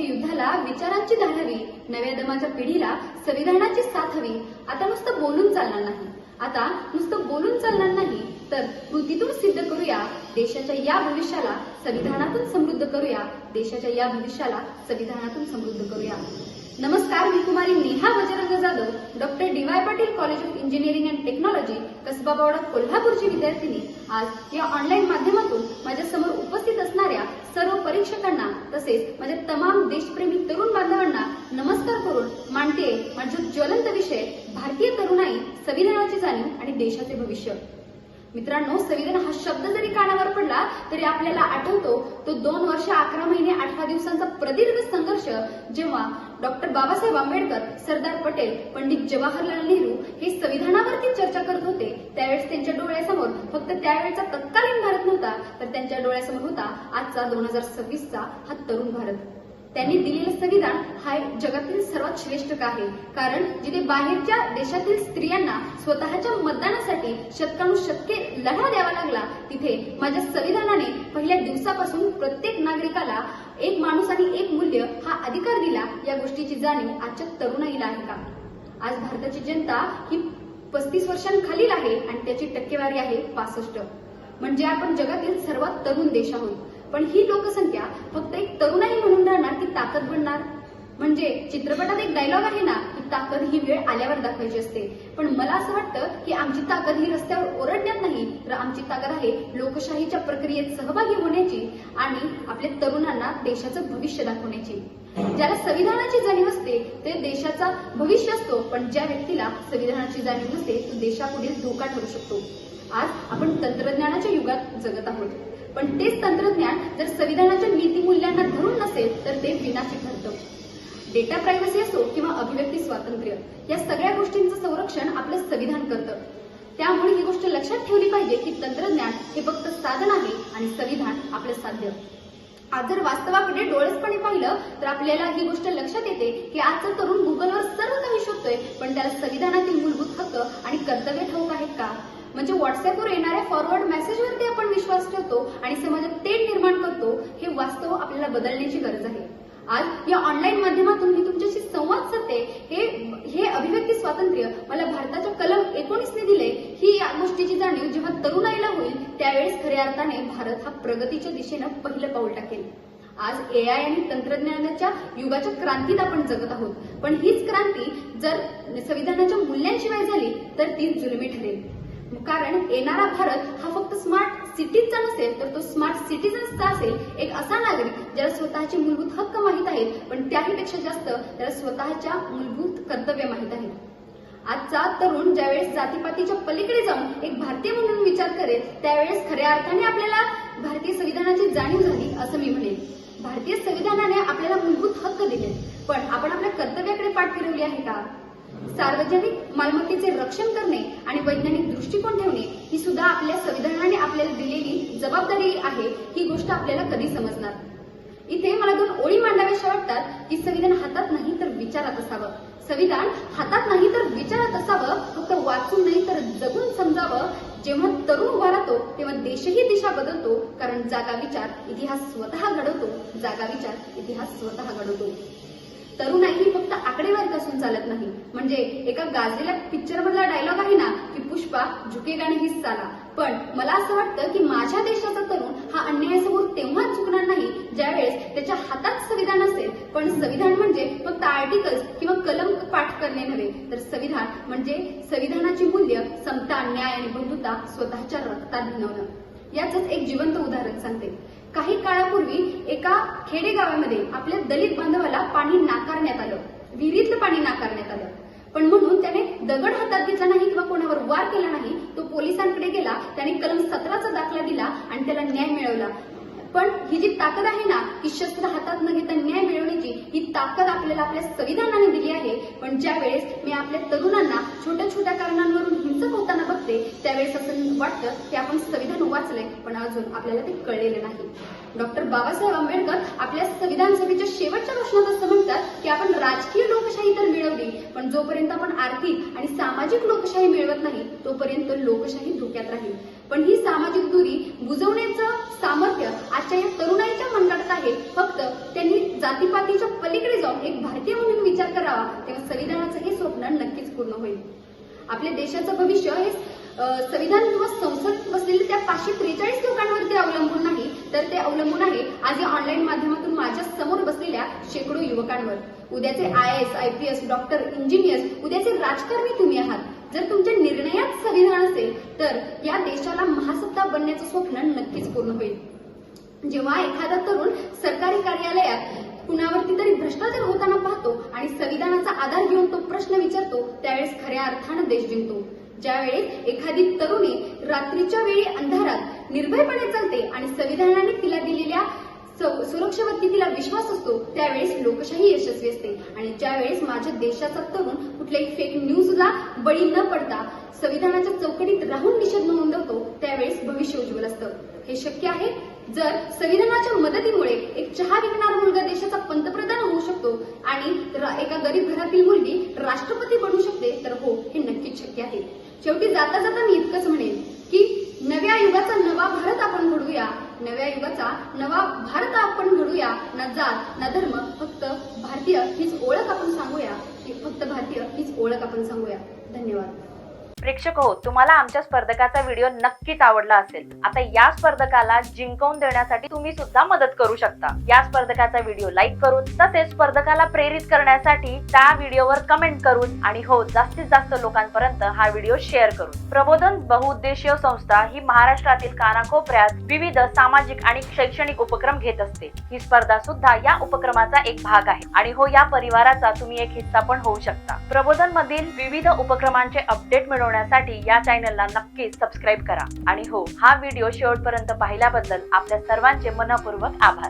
युद्धाला विचारांची धार हवी, नव्या दमाच्या पिढीला संविधानाची साथ हवी। आता नुसतं बोलून चालणार नाही, आता नुसतं बोलून चालणार नाही, तर कृतीतून सिद्ध करूया देशाच्या या भविष्याला, संविधानातून समृद्ध करूया देशाच्या या भविष्याला, संविधानातून समृद्ध करूया। नमस्कार, मी Kumari Neha Bajrang Jadhav, doctor D Y. Patil college of engineering and technology, Kasaba Bawada, कोल्हापूरची विद्यार्थिनी। आज या ऑनलाईन माध्यमातून माझ्या समोर उपस्थित असणाऱ्या सर्व परीक्षकांना तसेच माझ्या तमाम देशप्रेमी तरुण बांधवांना नमस्कार करून मांडते माझा ज्वलंत विषय, भारतीय तरुणाई, संविधानाची जाणीव आणि देशाचे भविष्य। मित्रांनो, संविधान हा शब्द जरी कानावर पडला तरी आपल्याला आठवतो तो 2 वर्ष 11 महिने 18 दिवसांचा प्रदीर्घ संघर्ष, जेव्हा डॉक्टर बाबासाहेब आंबेडकर, सरदार पटेल, पंडित जवाहरलाल नेहरू हे संविधानावरती चर्चा करत होते। त्यावेळेस त्यांच्या डोळ्यासमोर फक्त त्यावेळचा तत्कालीन भारत नव्हता, तर त्यांच्या डोळ्यासमोर होता आजचा 2026चा हा तरुण भारत। त्यांनी दिलेलं संविधान हा जगातील सर्वात श्रेष्ठ का आहे, कारण जिथे बाहेरच्या देशातील स्त्रियांना स्वतःच्या मतदानासाठी शतकानुशतके लढा द्यावा लागला, तिथे माझ्या संविधानाने पहिल्या दिवसापासून प्रत्येक नागरिकाला एक माणूस आणि एक मूल्य हा अधिकार दिला। या गोष्टीची जाणीव आजच्या तरुणाईला आहे का? आज भारताची जनता ही 35 वर्षांखालील आहे आणि त्याची टक्केवारी आहे 65, म्हणजे आपण जगातील सर्वात तरुण देश आहोत। पण ही लोकसंख्या फक्त एक तरुणाई म्हणून राहणार की ताकद बनणार? म्हणजे चित्रपटात एक डायलॉग आहे ना की ताकद ही वेळ आल्यावर दाखवायची असते, पण मला असं वाटतं की आमची ताकद ही रस्त्यावर ओरडण्यात नाही, तर आमची ताकद आहे लोकशाहीच्या प्रक्रियेत सहभागी होण्याची आणि आपल्या तरुणांना देशाचं भविष्य दाखवण्याची। ज्याला संविधानाची जाणीव असते ते देशाचा भविष्य असतो, पण ज्या व्यक्तीला संविधानाची जाणीव नसते तो देशापुढील धोका ठरू शकतो। आज आपण तंत्रज्ञानाच्या युगात जगत आहोत, पण तेच तंत्रज्ञान जर संविधानाच्या नीतिमूल्यांना धरून नसेल तर ते विनाशी ठरतं। डेटा प्रायव्हसी असो किंवा अभिव्यक्ती स्वातंत्र्य, या सगळ्या गोष्टींचं संरक्षण आपलं संविधान करतं। त्यामुळे ही गोष्ट लक्षात ठेवली पाहिजे की तंत्रज्ञान हे फक्त साधन आहे आणि संविधान आपलं साध्य। आज जर वास्तवाकडे डोळसपणे पाहिलं तर आपल्याला ही गोष्ट लक्षात येते की आजचा तरुण गुगलवर सर्व काही शोधतोय, पण त्याला संविधानातील मूलभूत हक्क आणि कर्तव्य ठाऊक आहेत का? म्हणजे व्हॉट्सअपवर येणाऱ्या फॉरवर्ड मेसेजवरती आपण विश्वास ठेवतो आणि समाजात तेढ निर्माण करतो। हे वास्तव आपल्याला बदलण्याची गरज आहे। आज या ऑनलाईन माध्यमातून मी तुमच्याशी संवाद साधते। हे अभिव्यक्ती स्वातंत्र्य मला भारताच्या कलम 19 ने दिले। ही या गोष्टीची जाणीव जेव्हा तरुणाईला होईल त्यावेळेस खऱ्या अर्थाने भारत हा प्रगतीच्या दिशेनं पहिलं पाऊल टाकेल। आज एआय आणि तंत्रज्ञानाच्या युगाच्या क्रांतीत आपण जगत आहोत, पण हीच क्रांती जर संविधानाच्या मूल्यांशिवाय झाली तर ती जुलमी ठरेल। कारण येणारा भारत हा फक्त स्मार्ट सिटीजचा नसेल तर तो स्मार्ट सिटीजन्सचा असेल। एक असा नागरिक ज्याला स्वतःचे मूलभूत हक्क माहीत आहेत, पण त्याहीपेक्षा जास्त त्याला स्वतःच्या मूलभूत कर्तव्य माहीत आहेत। आजचा तरुण ज्यावेळेस जातीपातीच्या पलीकडे जाऊन एक भारतीय म्हणून विचार करेल त्यावेळेस खऱ्या अर्थाने आपल्याला भारतीय संविधानाची जाणीव झाली असं मी म्हणेन। भारतीय संविधानाने आपल्याला मूलभूत हक्क दिले, पण आपण आपल्या कर्तव्याकडे पाठ फिरवली आहे का? सार्वजनिक मालमत्तेचे रक्षण करणे आणि वैज्ञानिक दृष्टिकोन ठेवणे ही सुद्धा आपल्या संविधानाने आपल्याला दिलेली जबाबदारी आहे। ही गोष्ट आपल्याला कधी समजणार? इथे मला 2 ओळी मांडाव्याशा वाटतात की संविधान हातात नाही तर विचारात असावं। संविधान हातात नाही तर विचारात असावं, फक्त वाचून नाही तर जगून समजावं। जेव्हा तरुण उभा राहतो तेव्हा देशही दिशा बदलतो, कारण जागा विचार इतिहास स्वतः घडवतो, जागा विचार इतिहास स्वतः घडवतो। तरुणाई ही फक्त आकडेवारीत असून चालत नाही। म्हणजे एका गाजलेल्या पिक्चर मधला डायलॉग आहे ना की पुष्पा झुकेगा नहीं साला, पण मला असं वाटतं की माझ्या देशाचा तरुण हा अन्यायासमोर तेव्हाच झुकणार नाही ज्यावेळेस त्याच्या हातात संविधान असेल। पण संविधान म्हणजे फक्त आर्टिकल्स किंवा कलम पाठ करणे नव्हे, तर संविधान म्हणजे संविधानाची मूल्य, समता, न्याय आणि बंधुता स्वतःच्या रक्तात भिनवणं। याचंच एक जिवंत उदाहरण सांगते। काही काळापूर्वी एका खेडेगावामध्ये आपल्या दलित बांधवाला पाणी नाकारण्यात आलं, विहिरीतलं पाणी नाकारण्यात आलं, पण म्हणून त्याने दगड हातात घेतला नाही किंवा कोणावर वार केला नाही। तो पोलिसांकडे गेला, त्याने कलम 17चा दाखला दिला आणि त्याला न्याय मिळवला। पण ही जी ताकद आहे ना की शस्त्र हातात न घेता न्याय मिळवण्याची, ही ताकद आपल्याला आपल्या संविधानाने दिली आहे। पण ज्या वेळेस मी आपल्या तरुणांना छोट्या छोट्या कारणांवरून हिंसक होताना बघते त्यावेळेस असं वाटतं की आपण संविधान वाचलंय पण अजून आपल्याला ते कळलेलं नाही। डॉक्टर बाबासाहेब आंबेडकर आपल्या संविधान सभेच्या शेवटच्या भाषणात असं म्हणतात की की आपण राजकीय लोकशाही तर मिळवली, पण जोपर्यंत आपण आर्थिक आणि सामाजिक लोकशाही मिळवत नाही तोपर्यंत लोकशाही धोक्यात राहील. पण ही सामाजिक दूरी बुजवण्याचं सामर्थ्य आजच्या या तरुणाईच्या मंडळात आहे. फक्त त्यांनी जातीपातीच्या पलीकडे जाऊन एक भारतीय म्हणून विचार करावा, तेव्हा संविधानाचं हे स्वप्न नक्कीच पूर्ण होईल. आपल्या देशाचं भविष्य हे संविधान किंवा संसद बसलेल्या त्या 543 लोकांवरती अवलंबून नाही, तर ते अवलंबून आहे आज या ऑनलाईन माध्यमातून माझ्या समोर बसलेल्या शेकडो युवकांवर. उद्याचे IAS, IPS, डॉक्टर, इंजिनियर्स, उद्याचे राजकारणी तुम्ही आहात. जर तुमच्या निर्णयात संविधान असेल तर या देशाला महासत्ता बनण्याचं स्वप्न नक्कीच पूर्ण होईल. जेव्हा एखादा तरुण सरकारी कार्यालयात कुणावरती तरी भ्रष्टाचार होताना पाहतो आणि संविधानाचा आधार घेऊन तो प्रश्न विचारतो, त्यावेळेस खऱ्या अर्थानं देश जिंकतो. ज्यावेळेस एखादी तरुणी रात्रीच्या वेळी अंधारात निर्भयपणे चालते आणि संविधानाने तिला दिलेल्या सुरक्षेवरती तिला विश्वास असतो, त्यावेळेस लोकशाही यशस्वी असते. आणि ज्यावेळेस माझ्या देशाचा तरुण कुठल्याही फेक न्यूजला बळी न पडता संविधानाच्या चौकटीत राहून निषेध नोंदवतो, त्यावेळेस भविष्य उज्ज्वल असतं. हे शक्य आहे जर संविधानाच्या मदतीमुळे एक चहा विकणारा मुलगा देशाचा पंतप्रधान होऊ शकतो आणि एका गरीब घरातील मुलगी राष्ट्रपती बनू शकते, तर हो, हे नक्कीच शक्य आहे. शेवटी जाता जाता मी इतकंच म्हणेन की नव्या युगाचा नवा भारत आपण घडवूया, नव्या युगाचा नवा भारत आपण घडूया. ना जात ना धर्म, फक्त भारतीय हीच ओळख आपण सांगूया, फक्त भारतीय हीच ओळख आपण सांगूया. धन्यवाद. प्रेक्षक हो, तुम्हाला आमच्या स्पर्धकाचा व्हिडिओ नक्कीच आवडला असेल. आता या स्पर्धकाला जिंकवून देण्यासाठी तुम्ही सुद्धा मदत करू शकता. या स्पर्धकाचा व्हिडिओ लाईक करून, तसेच स्पर्धकाला प्रेरित करण्यासाठी त्या व्हिडिओवर कमेंट करून आणि हो, जास्तीत जास्त लोकांपर्यंत हा व्हिडिओ शेअर करून. प्रबोधन बहुउद्देशीय संस्था ही महाराष्ट्रातील कानाकोपऱ्यात विविध सामाजिक आणि शैक्षणिक उपक्रम घेत असते. ही स्पर्धा सुद्धा या उपक्रमाचा एक भाग आहे आणि हो, या परिवाराचा तुम्ही एक हिस्सा पण होऊ शकता. प्रबोधन मधील विविध उपक्रमांचे अपडेट मिळवण्यासाठी या चॅनलला नक्कीच सबस्क्राईब करा. आणि हो, हा व्हिडिओ शेवटपर्यंत पाहिल्याबद्दल आपल्या सर्वांचे मनपूर्वक आभार.